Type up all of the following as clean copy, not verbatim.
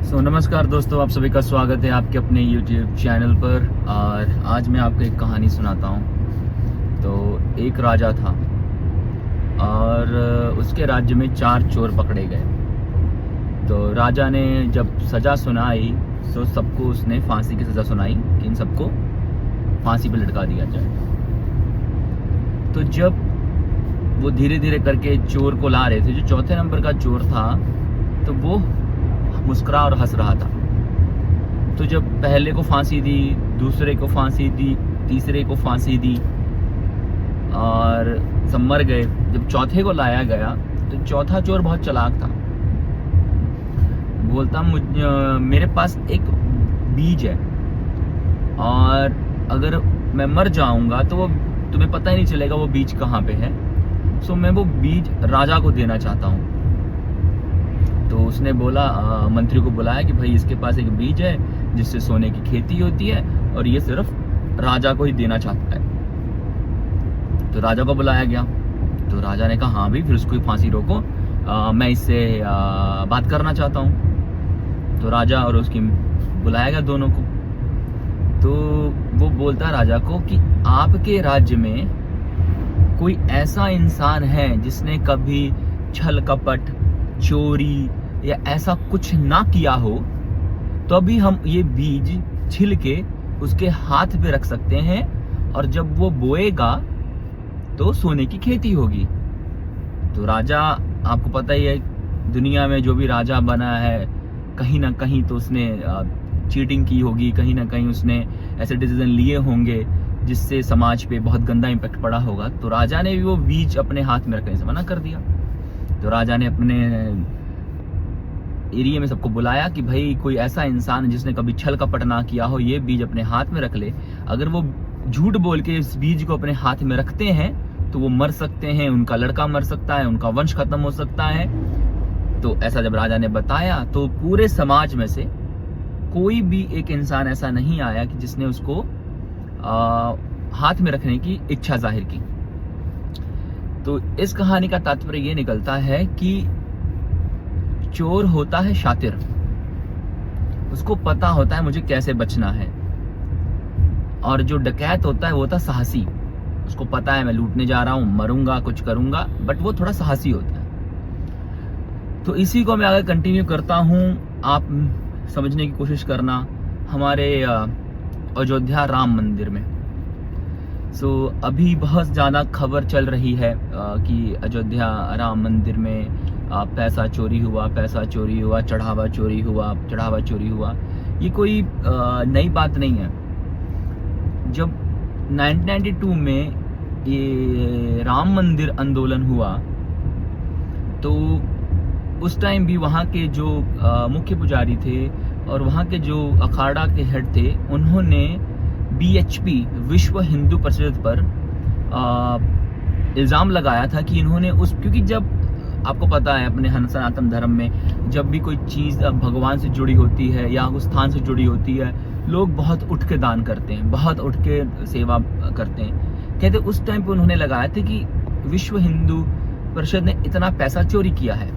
नमस्कार दोस्तों, आप सभी का स्वागत है आपके अपने YouTube चैनल पर। और आज मैं आपको एक कहानी सुनाता हूँ। तो एक राजा था और उसके राज्य में 4 चोर पकड़े गए। तो राजा ने जब सज़ा सुनाई तो सबको उसने फांसी की सज़ा सुनाई कि इन सबको फांसी पर लटका दिया जाए। तो जब वो धीरे धीरे करके चोर को ला रहे थे, जो चौथे नंबर का चोर था, तो वो मुस्कुरा और हंस रहा था। तो जब पहले को फांसी दी, दूसरे को फांसी दी, तीसरे को फांसी दी और सब मर गए। जब चौथे को लाया गया तो चौथा चोर बहुत चालाक था। बोलता मेरे पास एक बीज है और अगर मैं मर जाऊंगा तो वो तुम्हें पता ही नहीं चलेगा वो बीज कहाँ पे है। सो मैं वो बीज राजा को देना चाहता हूँ। तो उसने बोला, मंत्री को बुलाया कि भाई इसके पास एक बीज है जिससे सोने की खेती होती है और ये सिर्फ राजा को ही देना चाहता है। तो राजा को बुलाया गया। तो राजा ने कहा हाँ भाई, फिर उसको फांसी रोको, मैं इससे बात करना चाहता हूँ। तो राजा और उसकी बुलाया गया दोनों को। तो वो बोलता राजा को कि आपके राज्य में कोई ऐसा इंसान है जिसने कभी छल कपट, चोरी या ऐसा कुछ ना किया हो, तो अभी हम ये बीज छिल के उसके हाथ पे रख सकते हैं और जब वो बोएगा तो सोने की खेती होगी। तो राजा, आपको पता ही है दुनिया में जो भी राजा बना है कहीं ना कहीं तो उसने चीटिंग की होगी, कहीं ना कहीं उसने ऐसे डिसीजन लिए होंगे जिससे समाज पे बहुत गंदा इम्पैक्ट पड़ा होगा। तो राजा ने भी वो बीज अपने हाथ में रखने से मना कर दिया। तो राजा ने अपने एरिया में सबको बुलाया कि भाई कोई ऐसा इंसान है जिसने कभी छल कपट ना किया हो, ये बीज अपने हाथ में रख ले। अगर वो झूठ बोल के इस बीज को अपने हाथ में रखते हैं तो वो मर सकते हैं, उनका लड़का मर सकता है, उनका वंश खत्म हो सकता है। तो ऐसा जब राजा ने बताया तो पूरे समाज में से कोई भी एक इंसान ऐसा नहीं आया कि जिसने उसको हाथ में रखने की इच्छा जाहिर की। तो इस कहानी का तात्पर्य ये निकलता है कि चोर होता है शातिर, उसको पता होता है मुझे कैसे बचना है। और जो डकैत होता है वो होता है साहसी, उसको पता है मैं लूटने जा रहा हूं, मरूंगा, कुछ करूंगा, बट वो थोड़ा साहसी होता है। तो इसी को मैं आगे कंटिन्यू करता हूं, आप समझने की कोशिश करना। हमारे अयोध्या राम मंदिर में अभी बहुत ज़्यादा खबर चल रही है कि अयोध्या राम मंदिर में पैसा चोरी हुआ, चढ़ावा चोरी हुआ। ये कोई नई बात नहीं है। जब 1992 में ये राम मंदिर आंदोलन हुआ तो उस टाइम भी वहाँ के जो मुख्य पुजारी थे और वहाँ के जो अखाड़ा के हेड थे, उन्होंने BHP विश्व हिंदू परिषद पर इल्ज़ाम लगाया था कि इन्होंने क्योंकि जब आपको पता है अपने सनातन धर्म में जब भी कोई चीज़ भगवान से जुड़ी होती है या उस स्थान से जुड़ी होती है, लोग बहुत उठ के दान करते हैं, बहुत उठ के सेवा करते हैं। कहते उस टाइम पे उन्होंने लगाया था कि विश्व हिंदू परिषद ने इतना पैसा चोरी किया है।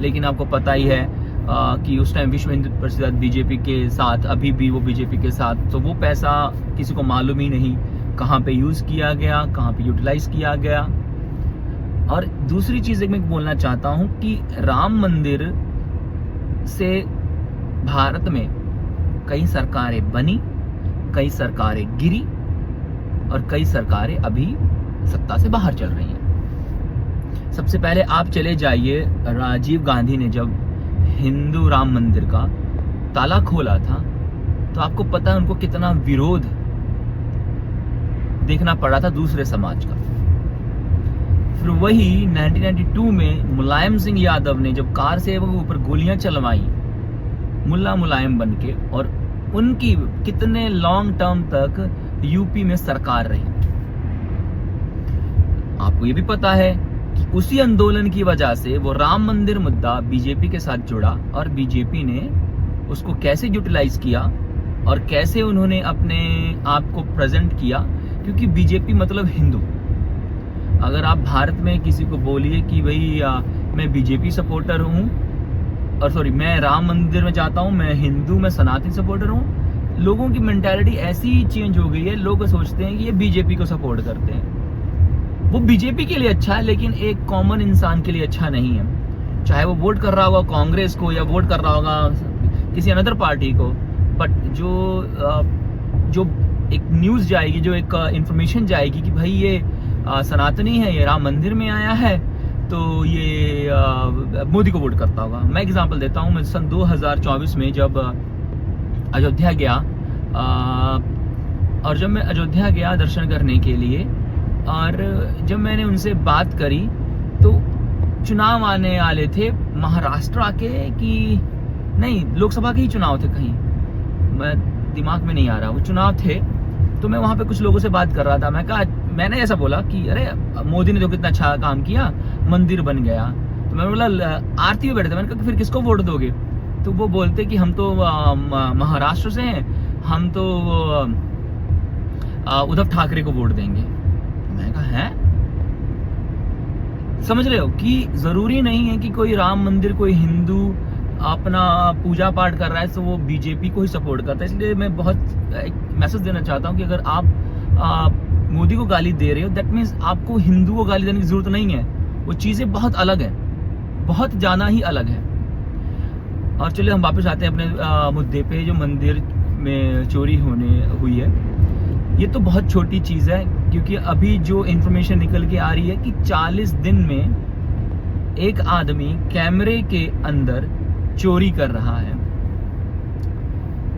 लेकिन आपको पता ही है कि उस टाइम विश्व हिंदू परिषद बीजेपी के साथ, अभी भी वो बीजेपी के साथ, तो वो पैसा किसी को मालूम ही नहीं कहाँ पे यूज़ किया गया, कहाँ पे यूटिलाइज किया गया। और दूसरी चीज़ मैं बोलना चाहता हूँ कि राम मंदिर से भारत में कई सरकारें बनी, कई सरकारें गिरी और कई सरकारें अभी सत्ता से बाहर चल रही हैं। सबसे पहले आप चले जाइए, राजीव गांधी ने जब हिंदू राम मंदिर का ताला खोला था तो आपको पता है उनको कितना विरोध देखना पड़ा था दूसरे समाज का। फिर वही 1992 में मुलायम सिंह यादव ने जब कार सेवक के ऊपर गोलियां चलवाई, मुल्ला मुलायम बन के, और उनकी कितने लॉन्ग टर्म तक यूपी में सरकार रही। आपको ये भी पता है कि उसी आंदोलन की वजह से वो राम मंदिर मुद्दा बीजेपी के साथ जुड़ा और बीजेपी ने उसको कैसे यूटिलाइज किया और कैसे उन्होंने अपने आप को प्रेजेंट किया। क्योंकि बीजेपी मतलब हिंदू। अगर आप भारत में किसी को बोलिए कि भाई मैं बीजेपी सपोर्टर हूँ और सॉरी, मैं राम मंदिर में जाता हूँ, मैं हिंदू, मैं सनातन सपोर्टर हूँ। लोगों की मेंटालिटी ऐसी चेंज हो गई है, लोग सोचते हैं कि ये बीजेपी को सपोर्ट करते हैं। वो बीजेपी के लिए अच्छा है, लेकिन एक कॉमन इंसान के लिए अच्छा नहीं है। चाहे वो वोट कर रहा होगा कांग्रेस को या वोट कर रहा होगा किसी अनदर पार्टी को, बट जो एक न्यूज़ जाएगी, जो एक इंफॉर्मेशन जाएगी कि भाई ये सनातनी है, ये राम मंदिर में आया है, तो ये मोदी को वोट करता होगा। मैं एग्जांपल देता हूँ, मैं सन 2024 में जब अयोध्या गया, और जब मैं अयोध्या गया दर्शन करने के लिए, और जब मैंने उनसे बात करी, तो चुनाव आने वाले थे महाराष्ट्र के कि नहीं, लोकसभा के ही चुनाव थे कहीं, मैं दिमाग में नहीं आ रहा, वो चुनाव थे। तो मैं वहाँ पे कुछ लोगों से बात कर रहा था। मैंने ऐसा बोला कि अरे मोदी ने तो कितना अच्छा काम किया, मंदिर बन गया। तो मैं बोला, आरती में बैठे थे, मैंने कहा फिर किसको वोट दोगे? तो वो बोलते कि हम तो महाराष्ट्र से हैं, हम तो उद्धव ठाकरे को वोट देंगे। मैंने कहा है, समझ रहे हो कि जरूरी नहीं है कि कोई राम मंदिर, कोई हिंदू अपना पूजा पाठ कर रहा है तो वो बीजेपी को ही सपोर्ट करता है। इसलिए मैं बहुत एक मैसेज देना चाहता हूँ कि अगर आप मोदी को गाली दे रहे हो, दैट मीन्स आपको हिंदू को गाली देने की जरूरत नहीं है। वो चीजें बहुत अलग है, बहुत ज्यादा ही अलग है। और चलिए हम वापस आते हैं अपने मुद्दे पे, जो मंदिर में चोरी हुई है। ये तो बहुत छोटी चीज है, क्योंकि अभी जो इंफॉर्मेशन निकल के आ रही है कि 40 दिन में एक आदमी कैमरे के अंदर चोरी कर रहा है।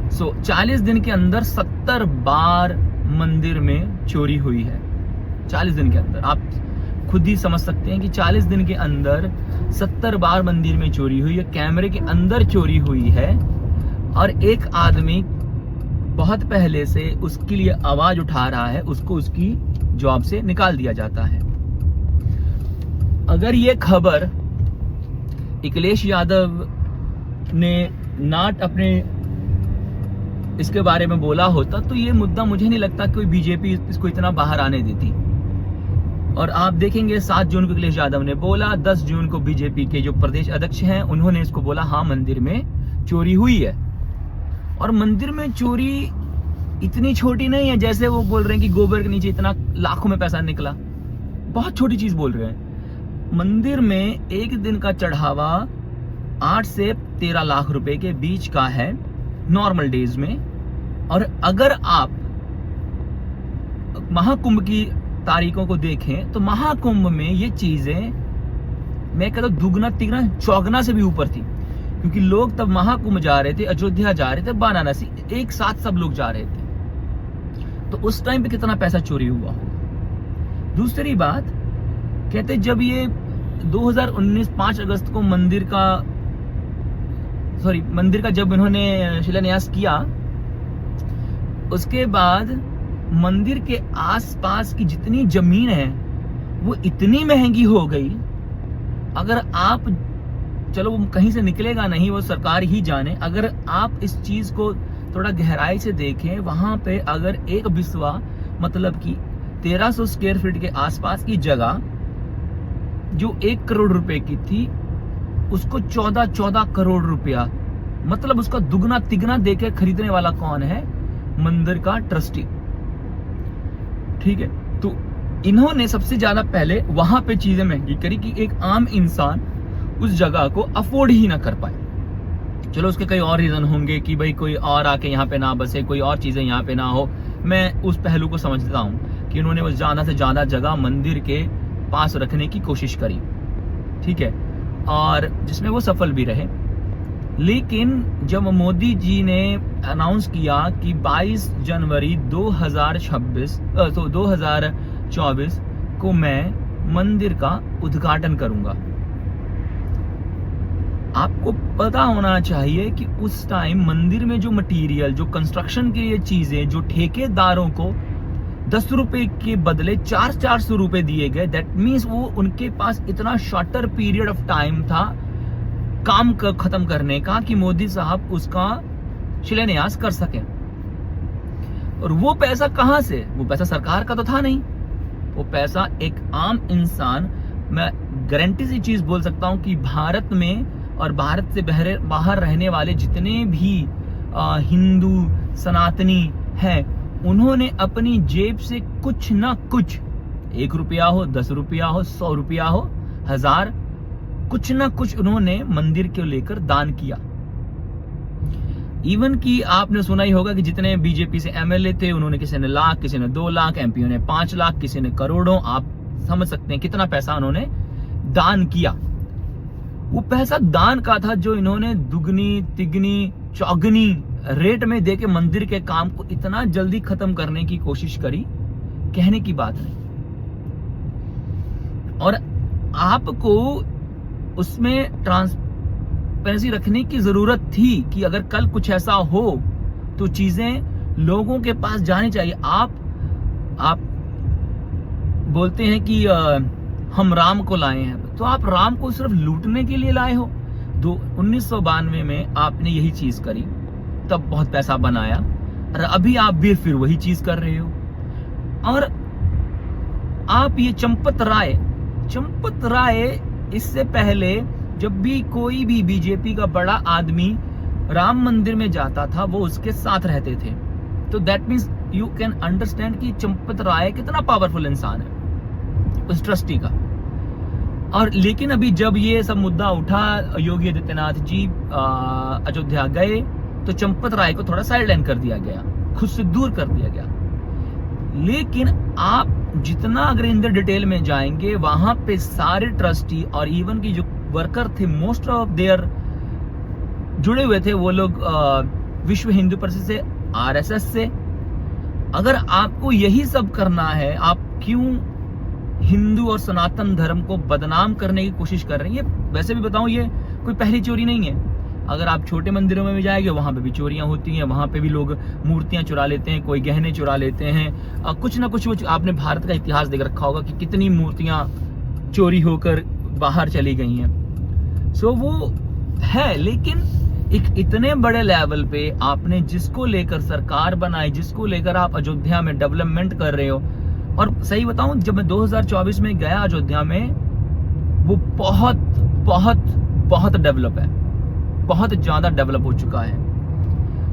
40 दिन के अंदर 70 बार मंदिर में चोरी हुई है। 40 दिन के अंदर आप खुद ही समझ सकते हैं कि 40 दिन के अंदर 70 बार मंदिर में चोरी हुई है, कैमरे के अंदर चोरी हुई है। और एक आदमी बहुत पहले से उसके लिए आवाज उठा रहा है, उसको उसकी जॉब से निकाल दिया जाता है। अगर ये खबर अखिलेश यादव ने नाट अपने इसके बारे में बोला होता, तो ये मुद्दा मुझे नहीं लगता कोई बीजेपी इसको इतना बाहर आने देती। और आप देखेंगे 7 जून को अखिलेश यादव ने बोला, 10 जून को बीजेपी के जो प्रदेश अध्यक्ष हैं उन्होंने इसको बोला, हाँ मंदिर में चोरी हुई है। और मंदिर में चोरी इतनी छोटी नहीं है जैसे वो बोल रहे हैं कि गोबर के नीचे इतना लाखों में पैसा निकला। बहुत छोटी चीज बोल रहे हैं। मंदिर में एक दिन का चढ़ावा 8 से 13 लाख रुपए के बीच का है नॉर्मल डेज में। और अगर आप महाकुंभ की तारीखों को देखें तो महाकुंभ में ये चीजें, मैं कहता हूं, दुगना तिगना चौगना से भी ऊपर थी, क्योंकि लोग तब महाकुंभ जा रहे थे, अयोध्या जा रहे थे, वाराणसी, एक साथ सब लोग जा रहे थे। तो उस टाइम पे कितना पैसा चोरी हुआ होगा। दूसरी बात, कहते जब ये 2019 5 अगस्त को मंदिर का जब इन्होंने शिलान्यास किया, उसके बाद मंदिर के आसपास की जितनी जमीन है वो इतनी महंगी हो गई। अगर आप, चलो वो कहीं से निकलेगा नहीं, वो सरकार ही जाने, अगर आप इस चीज को थोड़ा गहराई से देखें, वहां पे अगर एक बिस्वा मतलब कि 1300 स्क्वायर फीट के आसपास की जगह जो 1 करोड़ रुपए की थी, उसको 14 करोड़ रुपया, मतलब उसका दुगना तिगना देके खरीदने वाला कौन है? मंदिर का ट्रस्टी। ठीक है, तो इन्होंने सबसे ज्यादा पहले वहां पे चीजें महंगी करी कि एक आम इंसान उस जगह को अफोर्ड ही ना कर पाए। चलो उसके कई और रीजन होंगे कि भाई कोई और आके यहाँ पे ना बसे, कोई और चीजें यहाँ पे ना हो। मैं उस पहलू को समझता हूँ कि उन्होंने वो ज्यादा से ज्यादा जगह मंदिर के पास रखने की कोशिश करी, ठीक है, और जिसमें वो सफल भी रहे। लेकिन जब मोदी जी ने अनाउंस किया कि 22 जनवरी 2024 को मैं मंदिर का उद्घाटन करूंगा, आपको पता होना चाहिए कि उस टाइम मंदिर में जो मटेरियल, जो कंस्ट्रक्शन के लिए चीजें, जो ठेकेदारों को 10 रुपए के बदले 400 रुपए दिए गए, दैट मीन्स वो उनके पास इतना शॉर्टर पीरियड ऑफ टाइम था काम खत्म करने का कि मोदी साहब उसका शिलान्यास कर सके। और वो पैसा कहां से? वो पैसा सरकार का तो था नहीं, वो पैसा एक आम इंसान, मैं गारंटी से चीज बोल सकता हूं कि भारत में और भारत से बाहर रहने वाले जितने भी हिंदू सनातनी हैं, उन्होंने अपनी जेब से कुछ ना कुछ, 1 रुपया हो, 10 रुपया हो, 100 रुपया हो, 1000, कुछ ना कुछ उन्होंने मंदिर को लेकर दान किया। इवन कि आपने सुना ही होगा कि जितने बीजेपी से एमएलए थे, उन्होंने किसी ने लाख, किसी ने 2 लाख, एमपीओ ने 5 लाख, किसी ने करोड़ों। आप समझ सकते हैं कितना पैसा उन्होंने दान किया। वो पैसा दान का था जो इन्होंने दुगनी तिगनी चौगनी रेट में देके मंदिर के काम को इतना जल्दी खत्म करने की कोशिश करी, कहने की बात नहीं। और आपको उसमें ट्रांसपेरेंसी रखने की जरूरत थी कि अगर कल कुछ ऐसा हो तो चीजें लोगों के पास जानी चाहिए। आप बोलते हैं कि हम राम को लाए हैं, तो आप राम को सिर्फ लूटने के लिए लाए हो? 1992 में आपने यही चीज करी, तब बहुत पैसा बनाया, और अभी आप भी फिर वही चीज कर रहे हो। और आप ये चंपत राय इससे पहले जब भी कोई भी बीजेपी का बड़ा आदमी राम मंदिर में जाता था, वो उसके साथ रहते थे। तो that means you can understand कि चंपत राय कितना पावरफुल इंसान है उस ट्रस्टी का। और लेकिन अभी जब ये सब मुद्दा उठा, योगी आदित्यनाथ जी अयोध्या गए, तो चंपत राय को थोड़ा साइडलाइन कर दिया गया, खुद से दूर कर दिया गया। लेकिन आप जितना अगर इन डिटेल में जाएंगे, वहां पे सारे ट्रस्टी और इवन की जो वर्कर थे, मोस्ट ऑफ देयर जुड़े हुए थे वो लोग विश्व हिंदू परिषद से, आरएसएस से। अगर आपको यही सब करना है, आप क्यों हिंदू और सनातन धर्म को बदनाम करने की कोशिश कर रहे हैं? ये वैसे भी बताऊं, ये कोई पहली चोरी नहीं है। अगर आप छोटे मंदिरों में भी जाएंगे, वहां पे भी चोरियां होती हैं, वहां पे भी लोग मूर्तियां चुरा लेते हैं, कोई गहने चुरा लेते हैं, कुछ ना कुछ। आपने भारत का इतिहास देख रखा होगा कि कितनी मूर्तियां चोरी होकर बाहर चली गई हैं। सो वो है, लेकिन एक इतने बड़े लेवल पे आपने जिसको लेकर सरकार बनाई, जिसको लेकर आप अयोध्या में डेवलपमेंट कर रहे हो, और सही बताऊं, जब मैं 2024 में गया अयोध्या में, वो बहुत बहुत बहुत डेवलप है, बहुत ज्यादा डेवलप हो चुका है।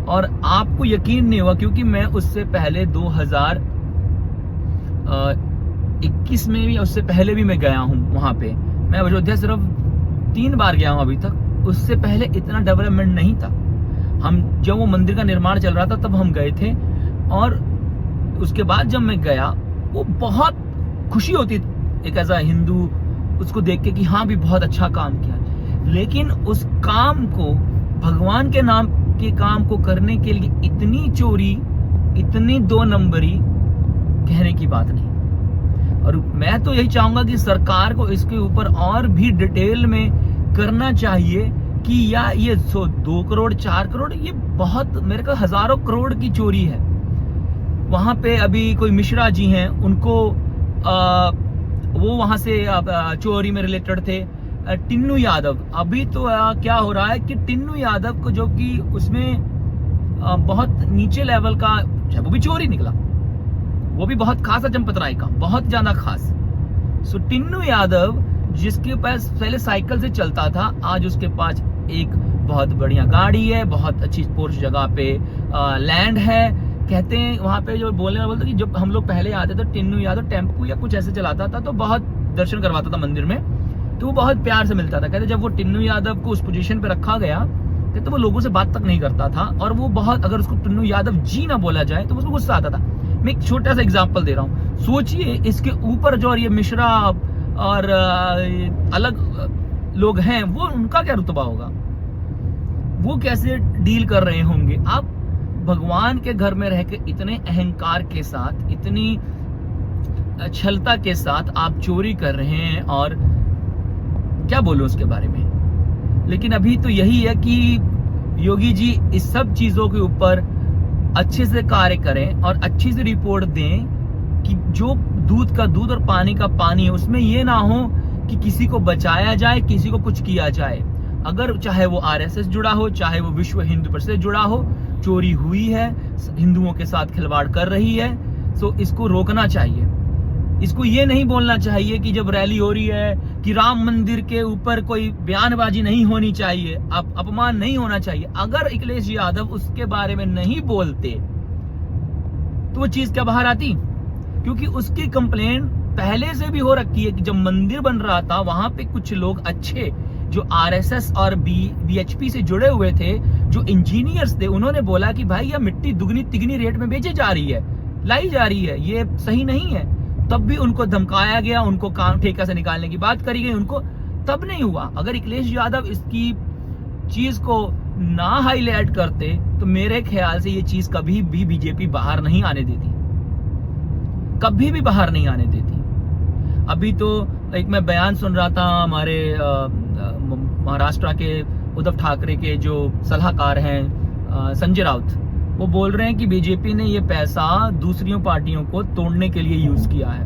और आपको यकीन नहीं हुआ, क्योंकि मैं उससे पहले 2021 में भी, उससे पहले भी मैं गया हूं वहां पे। मैं अयोध्या सिर्फ 3 बार गया हूं अभी तक। उससे पहले इतना डेवलपमेंट नहीं था। हम जब वो मंदिर का निर्माण चल रहा था तब हम गए थे, और उसके बाद जब मैं गया, वो बहुत खुशी होती एक ऐसा हिंदू उसको देख के कि हाँ भी बहुत अच्छा काम किया। लेकिन उस काम को, भगवान के नाम के काम को करने के लिए इतनी चोरी, इतनी 2 नंबरी, कहने की बात नहीं। और मैं तो यही चाहूंगा कि सरकार को इसके ऊपर और भी डिटेल में करना चाहिए कि या ये 2 करोड़ 4 करोड़, ये बहुत, मेरे को हजारों करोड़ की चोरी है। वहां पे अभी कोई मिश्रा जी हैं, उनको वो वहां से चोरी में रिलेटेड थे। टिन्नू यादव, अभी तो क्या हो रहा है कि टिन्नू यादव को, जो कि उसमें बहुत नीचे लेवल का, वो भी चोरी निकला, वो भी बहुत खास है चंपत राय का, बहुत ज्यादा खास। सो टिन्नू यादव, जिसके पास पहले साइकिल से चलता था, आज उसके पास एक बहुत बढ़िया गाड़ी है, बहुत अच्छी पोर्श जगह पे लैंड है। कहते हैं वहां पे जो बोलने बोलते कि जब हम लोग पहले आते तो टिन्नू यादव टेम्पू या कुछ ऐसे चलाता था, तो बहुत दर्शन करवाता था मंदिर में, तो वो बहुत प्यार से मिलता था। कहते जब वो टिन्नू यादव को उस पोजीशन पे रखा गया, कहते वो लोगों से बात तक नहीं करता था, और वो बहुत, अगर उसको टिन्नू यादव जी ना बोला जाए तो उसको गुस्सा आता था। मैं एक छोटा सा एग्जांपल दे रहा हूँ। सोचिए इसके ऊपर जो ये मिश्रा और अलग लोग हैं, वो उनका क्या रुतबा होगा, वो कैसे डील कर रहे होंगे। आप भगवान के घर में रह के इतने अहंकार के साथ, इतनी छलता के साथ आप चोरी कर रहे हैं, और क्या बोलूं उसके बारे में। लेकिन अभी तो यही है कि योगी जी इस सब चीजों के ऊपर अच्छे से कार्य करें और अच्छी से रिपोर्ट दें कि जो दूध का दूध और पानी का पानी है, उसमें ये ना हो कि किसी को बचाया जाए, किसी को कुछ किया जाए। अगर चाहे वो आरएसएस जुड़ा हो, चाहे वो विश्व हिंदू परिषद से जुड़ा हो, चोरी हुई है, हिंदुओं के साथ खिलवाड़ कर रही है, तो इसको रोकना चाहिए। इसको ये नहीं बोलना चाहिए कि जब रैली हो रही है कि राम मंदिर के ऊपर कोई बयानबाजी नहीं होनी चाहिए, अपमान नहीं होना चाहिए, अगर अखिलेश यादव उसके बारे में नहीं बोलते तो वो चीज क्या बाहर आती? क्योंकि उसकी कंप्लेन पहले से भी हो रखी है कि जब मंदिर बन रहा था वहां पे कुछ लोग अच्छे जो आरएसएस और बीएचपी से जुड़े हुए थे, जो इंजीनियर्स थे, उन्होंने बोला कि भाई यह मिट्टी दुगनी तिगनी रेट में बेची जा रही है, लाई जा रही है, ये सही नहीं है। तब भी उनको धमकाया गया, उनको काम ठेका से निकालने की बात करी गई, उनको तब नहीं हुआ। अगर अखिलेश यादव इसकी चीज को ना हाईलाइट करते तो मेरे ख्याल से ये चीज कभी भी बीजेपी बाहर नहीं आने देती, कभी भी बाहर नहीं आने देती। अभी तो एक मैं बयान सुन रहा था, हमारे महाराष्ट्र के उद्धव ठाकरे के जो सलाहकार हैं संजय राउत, वो बोल रहे हैं कि बीजेपी ने ये पैसा दूसरी पार्टियों को तोड़ने के लिए यूज किया है।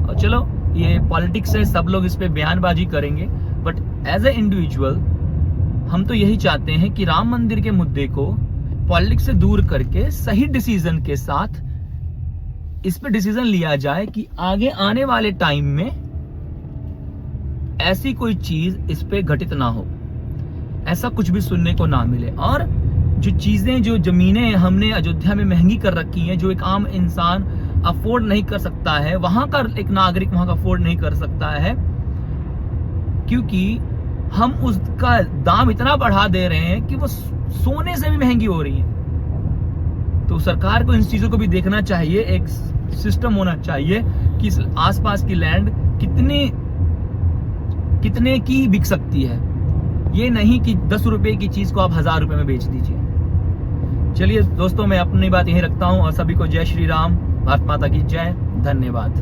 और चलो ये पॉलिटिक्स है, सब लोग इस पे बयानबाजी करेंगे, बट एज ए इंडिविजुअल हम तो यही चाहते हैं कि राम मंदिर के मुद्दे को पॉलिटिक्स से दूर करके सही डिसीजन के साथ इस पे डिसीजन लिया जाए कि आगे आने वाले टाइम में ऐसी कोई चीज इस पे घटित ना हो, ऐसा कुछ भी सुनने को ना मिले। और जो चीजें, जो जमीनें हमने अयोध्या में महंगी कर रखी हैं, जो एक आम इंसान अफोर्ड नहीं कर सकता है, वहां का एक नागरिक वहां का अफोर्ड नहीं कर सकता है, क्योंकि हम उसका दाम इतना बढ़ा दे रहे हैं कि वो सोने से भी महंगी हो रही है। तो सरकार को इन चीजों को भी देखना चाहिए, एक सिस्टम होना चाहिए कि आसपास की लैंड कितने की बिक सकती है, ये नहीं कि 10 रुपए की चीज को आप 1000 रुपए में बेच दीजिए। चलिए दोस्तों, मैं अपनी बात यहीं रखता हूं और सभी को जय श्री राम, भारत माता की जय, धन्यवाद।